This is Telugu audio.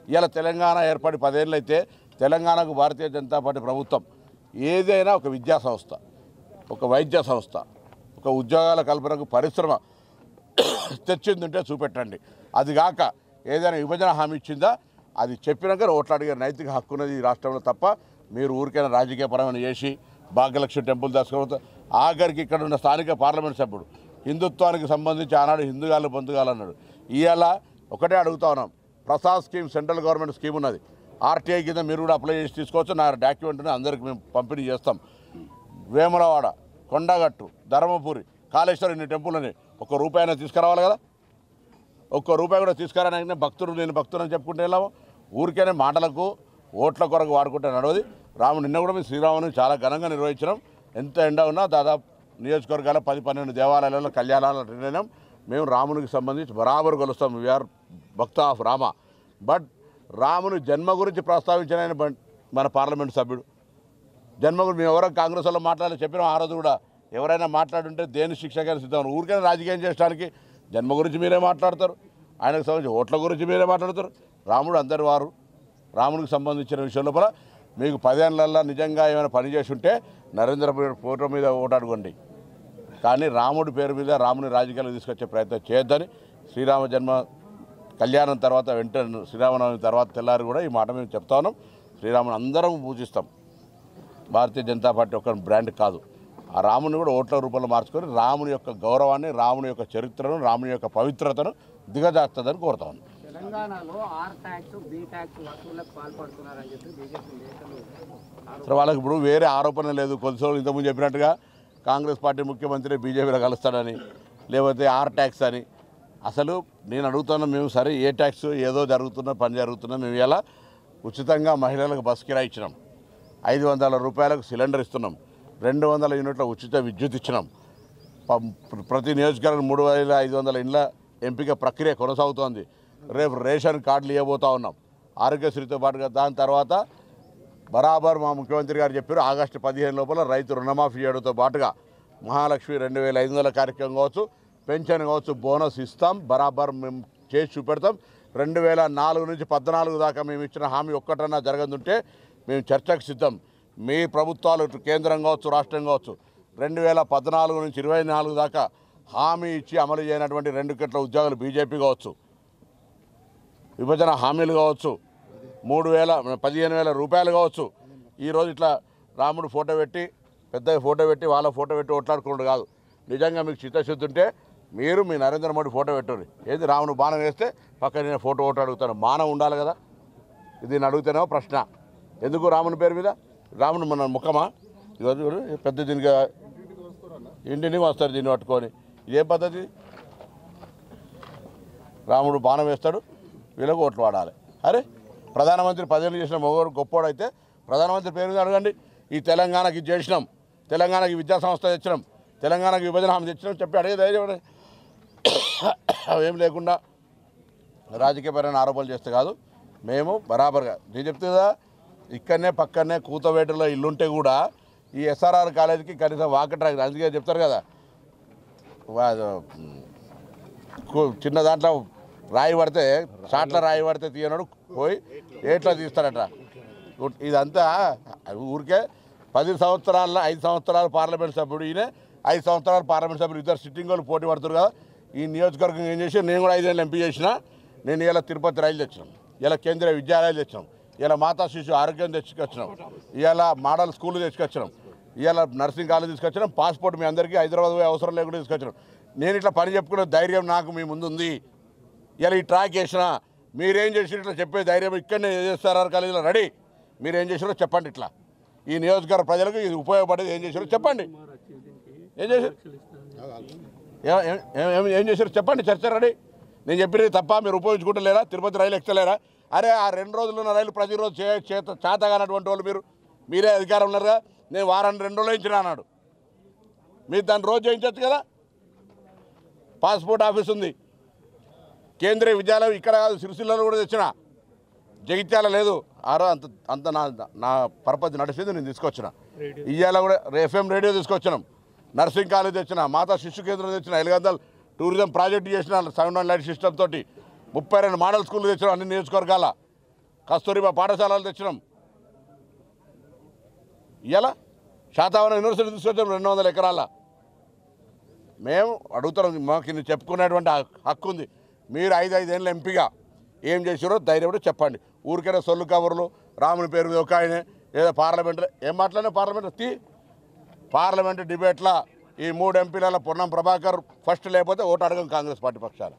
ఇవాళ తెలంగాణ ఏర్పడి 10 ఏళ్ళు అయితే తెలంగాణకు భారతీయ జనతా పార్టీ ప్రభుత్వం ఏదైనా ఒక విద్యా సంస్థ, ఒక వైద్య సంస్థ, ఒక ఉద్యోగాల కల్పనకు పరిశ్రమ తెచ్చిందంటే చూపెట్టండి. అది కాక ఏదైనా విభజన హామీ ఇచ్చిందా అది చెప్పినాక ఓట్లు అడిగే నైతిక హక్కు ఉన్నది ఈ రాష్ట్రంలో తప్ప మీరు ఊరికైనా రాజకీయపరమైన చేసి భాగ్యలక్ష్మి టెంపుల్ దాచుకోవడం. ఆఖరికి ఇక్కడ ఉన్న స్థానిక పార్లమెంట్ సభ్యుడు హిందుత్వానికి సంబంధించి ఆనాడు హిందుగాలు బంధుగాలు అన్నాడు. ఇవాళ ఒకటే అడుగుతా ఉన్నాం, Prasad scheme central government scheme ఉన్నది, ఆర్టీఐ కింద మీరు కూడా అప్లై చేసి తీసుకోవచ్చు. నా డాక్యుమెంట్ని అందరికి మేము పంపిణీ చేస్తాం. వేములవాడ, కొండగట్టు, ధర్మపురి, కాళేశ్వరం ఇన్ని టెంపుల్ని ₹1 అయినా తీసుకురావాలి కదా. ₹1 కూడా తీసుకురానైనా భక్తుడు నేను భక్తుడని చెప్పుకుంటే వెళ్ళాము. ఊరికైనా మాటలకు ఓట్ల కొరకు వాడుకుంటే నడవది. నిన్న కూడా మేము శ్రీరాముని చాలా ఘనంగా నిర్వహించినాం. ఎంత ఎండ ఉన్నా దాదాపు నియోజకవర్గాల 10-12 దేవాలయాలలో కళ్యాణాలు నిర్ణయం. మేము రామునికి సంబంధించి బరాబరు కలుస్తాం. We're bhakta of Rama. But రాముని జన్మ గురించి ప్రస్తావించిన ఆయన మన పార్లమెంట్ సభ్యుడు జన్మ గురించి మేము ఎవరో కాంగ్రెస్ వాళ్ళు మాట్లాడాలి చెప్పినాం. ఆ రోజు కూడా ఎవరైనా మాట్లాడుంటే దేని శిక్షకైనా సిద్ధం. ఊరికైనా రాజకీయం చేయడానికి జన్మ గురించి మీరే మాట్లాడతారు, ఆయనకు సంబంధించి ఓట్ల గురించి మీరే మాట్లాడతారు. రాముడు అందరి వారు. రాముడికి సంబంధించిన విషయం లోపల మీకు 10 ఏళ్ళల్లో నిజంగా ఏమైనా పని చేసి ఉంటే నరేంద్ర మోడీ ఫోటో మీద ఓటాడుకోండి. కానీ రాముడి పేరు మీద రాముని రాజకీయాలు తీసుకొచ్చే ప్రయత్నం చేయొద్దని శ్రీరామ జన్మ కళ్యాణం తర్వాత వెంటనే శ్రీరామనవమి తర్వాత తెల్లారి కూడా ఈ మాట మేము చెప్తా ఉన్నాం. శ్రీరాముని అందరం పూజిస్తాం. భారతీయ జనతా పార్టీ ఒక బ్రాండ్ కాదు. ఆ రాముని కూడా ఓట్ల రూపంలో మార్చుకొని రాముని యొక్క గౌరవాన్ని, రాముని యొక్క చరిత్రను, రాముని యొక్క పవిత్రతను దిగజారుతుందని కోరుతా ఉన్నాం. తెలంగాణలో ఆర్ ట్యాక్స్, బి ట్యాక్స్ వసూళ్లకు పాల్పడుతున్నారని చెప్పి బీజేపీ నేతలు అసలు వాళ్ళకి ఇప్పుడు వేరే ఆరోపణ లేదు. కొద్దిసేపు ఇంతకుముందు చెప్పినట్టుగా కాంగ్రెస్ పార్టీ ముఖ్యమంత్రి బీజేపీలో కలుస్తాడని, లేకపోతే ఆర్ ట్యాక్స్ అని. అసలు నేను అడుగుతున్నా, మేము సరే ఏ ట్యాక్స్ ఏదో జరుగుతున్నా పని జరుగుతున్నా మేము ఇలా ఉచితంగా మహిళలకు బస్ కిరాయి ఇచ్చినాం, ₹500 సిలిండర్ ఇస్తున్నాం, 200 యూనిట్ల ఉచిత విద్యుత్ ఇచ్చినాం, ప్రతి నియోజకవర్గం 3500 ఇండ్ల ఎంపిక ప్రక్రియ కొనసాగుతోంది. రేపు రేషన్ కార్డులు ఇవ్వబోతూ ఉన్నాం ఆరోగ్యశ్రీతో పాటుగా. దాని తర్వాత బరాబర్ మా ముఖ్యమంత్రి గారు చెప్పారు ఆగస్టు 15 లోపల రైతు రుణమాఫీ చేయడంతో పాటుగా మహాలక్ష్మి 2500 కార్యక్రమం కావచ్చు, పెన్షన్ కావచ్చు, బోనస్ ఇస్తాం. బరాబర్ మేము చేసి చూపెడతాం. 2004 నుంచి 14 దాకా మేము ఇచ్చిన హామీ ఒక్కటన్నా జరగదుంటే మేము చర్చకు సిద్ధం. మీ ప్రభుత్వాలు కేంద్రం కావచ్చు, రాష్ట్రం కావచ్చు 2014 నుంచి 24 దాకా హామీ ఇచ్చి అమలు చేయనటువంటి 2 కోట్ల ఉద్యోగాలు బీజేపీ కావచ్చు, విభజన హామీలు కావచ్చు, 15,000 కావచ్చు. ఈరోజు ఇట్లా రాముడు ఫోటో పెట్టి పెద్దగా ఫోటో పెట్టి వాళ్ళ ఫోటో పెట్టి ఓట్లాడుకున్నాడు కాదు. నిజంగా మీకు చిత్తశుద్ధి ఉంటే మీరు మీ నరేంద్ర మోడీ ఫోటో పెట్టండి. ఏది రాముడు బాణం వేస్తే పక్కన నేను ఫోటో ఓటు అడుగుతాను. మానం ఉండాలి కదా. ఇది అడుగుతానేమో ప్రశ్న. ఎందుకు రాముని పేరు మీద? రాముడు మన ముఖమా? ఈరోజు పెద్ద దీనికి ఇంటిని వస్తారు దీన్ని పట్టుకొని. ఇదేం పద్ధతి? రాముడు బాణం వేస్తాడు, వీళ్ళకు ఓట్లు వాడాలి. అరే ప్రధానమంత్రి 10 ఏళ్ళు చేసిన మగవాడు గొప్పోడైతే ప్రధానమంత్రి పేరు మీద అడగండి. ఈ తెలంగాణకి ఇది చేసినాం, తెలంగాణకి విద్యా సంస్థ తెచ్చినాం, తెలంగాణకి విభజన హామీ తెచ్చినాం చెప్పి అడిగే ధైర్యం ఏం లేకుండా రాజకీయపరమైన ఆరోపణలు చేస్తే కాదు. మేము బరాబర్గా నేను చెప్తే కదా, ఇక్కడనే పక్కనే కూతవేటలో ఇల్లుంటే కూడా ఈ ఎస్ఆర్ఆర్ కాలేజీకి కనీసం వాకట్రాక్ అందుకే చెప్తారు కదా, చిన్న దాంట్లో రాయి పడితే చాట్ల రాయి పడితే తీయనడు పోయి ఏట్లా తీస్తాడట. ఇదంతా ఊరికే 10 సంవత్సరాల్లో 5 సంవత్సరాలు పార్లమెంట్ సభ్యుడు, ఈయన 5 సంవత్సరాలు పార్లమెంట్ సభ్యుడు, ఇద్దరు సిట్టింగ్ వాళ్ళు పోటీ పడుతున్నారు కదా. ఈ నియోజకవర్గం ఏం చేసి నేను కూడా 5 ఏళ్ళు ఎంపీ చేసిన. నేను ఇలా తిరుపతి రైలు తెచ్చినాం, ఇలా కేంద్రీయ విద్యాలయాలు తెచ్చినాం, ఇలా మాతా శిశు ఆరోగ్యం తెచ్చుకొచ్చినాం, ఇలా మోడల్ స్కూల్ తెచ్చుకొచ్చినాం, ఇలా నర్సింగ్ కాలేజ్ తీసుకొచ్చినాం, పాస్పోర్ట్ మీ అందరికీ హైదరాబాద్ పోయే అవసరం లేకుండా తీసుకొచ్చినాం. నేను ఇట్లా పని చెప్పుకునే ధైర్యం నాకు మీ ముందు ఉంది. ఇలా ఈ ట్రాక్ వేసినా మీరేం చేసినా ఇట్లా చెప్పే ధైర్యం ఇక్కడనే ఎస్ఆర్ఆర్ కాలేజీలో రెడీ. మీరేం చేసారో చెప్పండి. ఇట్లా ఈ నియోజకవర్గ ప్రజలకు ఇది ఉపయోగపడేది ఏం చేశారో చెప్పండి. ఏం చేశారు ఏం చేశారు చెప్పండి. చర్చ రెడీ. నేను చెప్పినది తప్ప మీరు ఉపయోగించుకుంటలేరా? తిరుపతి రైలు ఎక్కుతలేరా? అరే ఆ 2 రోజులు ఉన్న రైలు ప్రతిరోజు చేతగానటువంటి వాళ్ళు మీరే అధికారం ఉన్నారుగా. నేను వారాన్ని 2 రోజులు ఇచ్చిన అన్నాడు. మీరు దాన్ని రోజు చేయించచ్చు కదా. పాస్పోర్ట్ ఆఫీస్ ఉంది, కేంద్రీయ విద్యాలయం ఇక్కడ కాదు సిరిసిల్లలో కూడా తెచ్చిన, జగిత్యాల లేదు. ఆరో అంత నా పర్పస్ నడిచింది, నేను తీసుకొచ్చిన. ఇవాళ కూడా FM రేడియో తీసుకొచ్చినాం, నర్సింగ్ కాలేజ్ తెచ్చిన, మాతా శిశు కేంద్రం తెచ్చిన, ఎలిగందల్ టూరిజం ప్రాజెక్టు చేసిన సౌండ్ అండ్ లైట్ సిస్టమ్ తోటి 32 మోడల్ స్కూల్ తెచ్చిన అన్ని నియోజకవర్గాల. కస్తూరిబా పాఠశాలలు తెచ్చినాం. ఇలా శాతవాహన యూనివర్సిటీ తీసుకొచ్చాం 200 ఎకరాల. మేము అడుగుతున్నాం, మాకు ఇన్ని చెప్పుకునేటువంటి హక్కు ఉంది. మీరు 5 ఏళ్ళ ఎంపీగా ఏం చేసారో ధైర్యం చెప్పండి. ఊరికైనా సొల్లు కవర్లు రాముని పేరు మీద ఒక ఆయనే ఏదో పార్లమెంట్లో ఏం మాట్లాడినా పార్లమెంటు డిబేట్లా ఈ 3 ఎంపీల పొన్నం ప్రభాకర్ ఫస్ట్ లేకపోతే ఓటు అడగం కాంగ్రెస్ పార్టీ పక్షాలు.